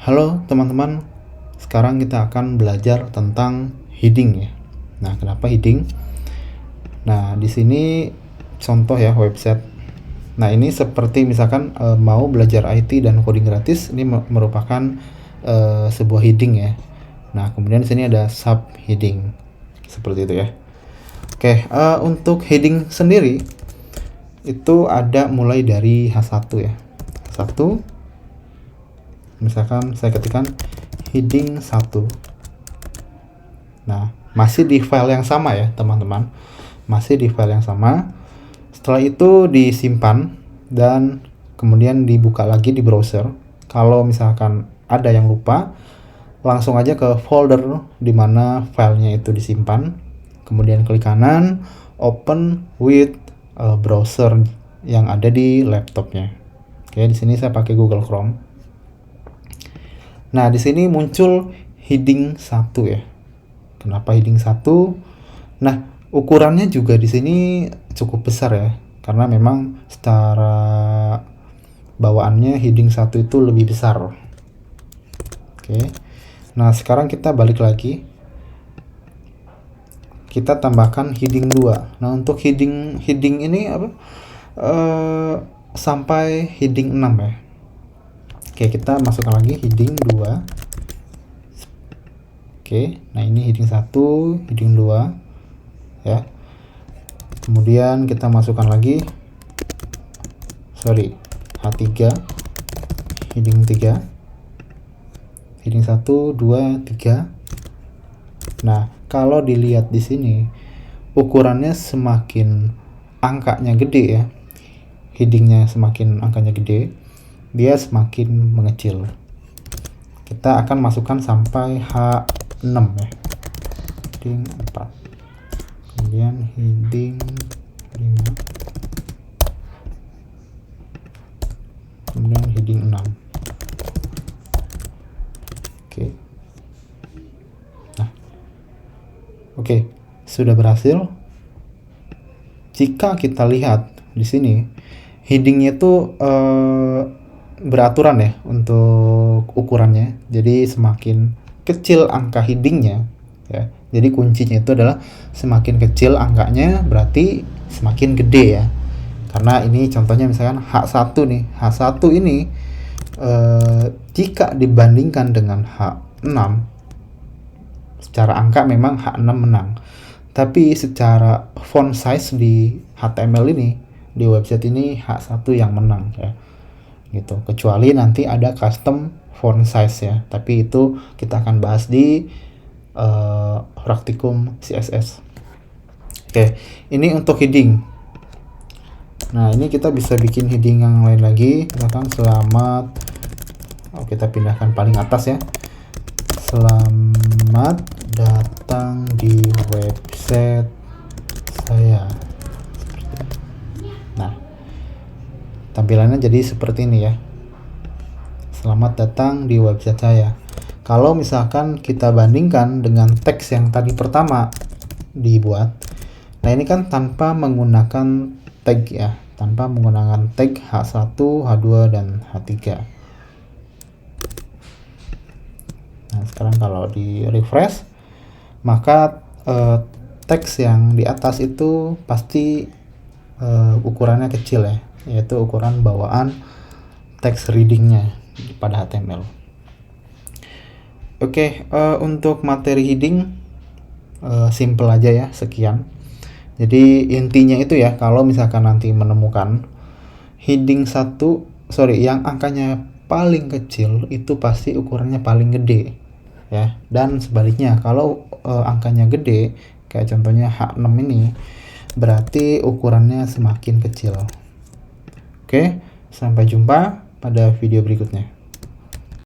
Halo teman-teman, sekarang kita akan belajar tentang heading ya. Nah, kenapa heading? Nah, di sini contoh ya website. Nah, ini seperti misalkan mau belajar IT dan coding gratis, ini merupakan sebuah heading ya. Nah, kemudian di sini ada sub heading seperti itu ya. Oke, untuk heading sendiri itu ada mulai dari H1 ya. H1, misalkan saya ketikkan heading 1. Nah, masih di file yang sama ya teman-teman, masih di file yang sama. Setelah itu disimpan dan kemudian dibuka lagi di browser. Kalau misalkan ada yang lupa, langsung aja ke folder di mana filenya itu disimpan, kemudian klik kanan open with browser yang ada di laptopnya. Oke, di sini saya pakai Google Chrome. Nah, di sini muncul heading 1 ya. Kenapa heading 1? Nah, ukurannya juga di sini cukup besar ya. Karena memang secara bawaannya heading 1 itu lebih besar. Oke. Nah, sekarang kita balik lagi. Kita tambahkan heading 2. Nah, untuk heading ini apa? Sampai heading 6 ya. Oke, kita masukkan lagi heading 2. Oke, nah ini heading 1, heading 2 ya. Kemudian kita masukkan lagi H3, heading 3. Heading 1, 2, 3. Nah, kalau dilihat di sini ukurannya semakin angkanya gede ya. Headingnya semakin angkanya gede, dia semakin mengecil. Kita akan masukkan sampai H6 ya. Heading 4. Kemudian heading 5. Kemudian heading 6. Oke. Nah. Oke, sudah berhasil. Jika kita lihat di sini headingnya itu beraturan ya untuk ukurannya. Jadi semakin kecil angka headingnya ya. Jadi kuncinya itu adalah semakin kecil angkanya berarti semakin gede ya. Karena ini contohnya misalkan H1 nih. H1 ini jika dibandingkan dengan H6 secara angka memang H6 menang. Tapi secara font size di HTML ini, di website ini H1 yang menang ya. Gitu. Kecuali nanti ada custom font size ya. Tapi itu kita akan bahas di praktikum CSS. Oke, ini untuk heading. Nah, ini kita bisa bikin heading yang lain lagi. Misalkan selamat. Kita pindahkan paling atas ya. Selamat datang di website saya. Nah, tampilannya jadi seperti ini ya. Selamat datang di website saya. Kalau misalkan kita bandingkan dengan teks yang tadi pertama dibuat, nah ini kan tanpa menggunakan tag ya, tanpa menggunakan tag H1, H2, dan H3. Nah, sekarang kalau di refresh, maka teks yang di atas itu pasti ukurannya kecil ya, yaitu ukuran bawaan teks readingnya pada HTML. Oke, untuk materi heading simple aja ya, sekian. Jadi intinya itu ya, kalau misalkan nanti menemukan heading yang angkanya paling kecil itu pasti ukurannya paling gede ya. Dan sebaliknya, kalau angkanya gede kayak contohnya H6 ini, berarti ukurannya semakin kecil. Oke, sampai jumpa pada video berikutnya.